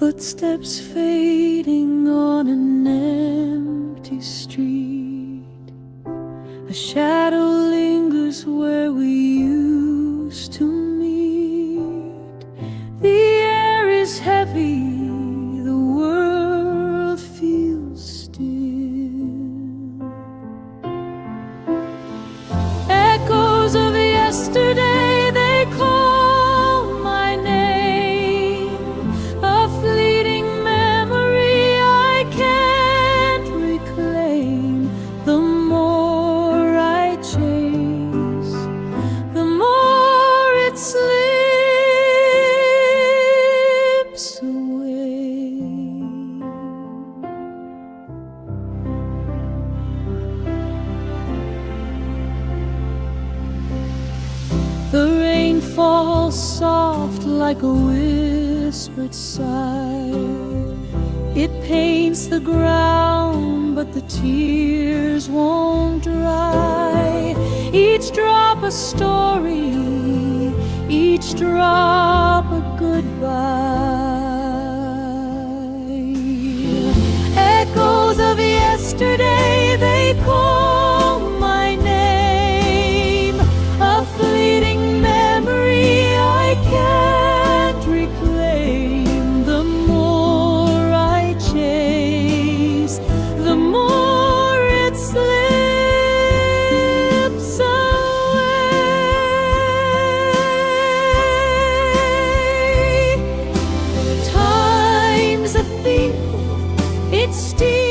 Footsteps fading on an empty street. A shadow lingers where we used to meet. The air is heavy, the world feels still. Echoes of yesterday, they call my name. A fleeting memory I can't reclaim. The more I chase, the more it slips away. The rain falls soft like a whispered sigh. It paints the ground, but the tears won't dry. Each drop a story, each drop a goodbye. Echoes of yesterday, they call my name. A fleeting memory I can't reclaim. The more I chase, the more it slips away. Time's a thief, it steals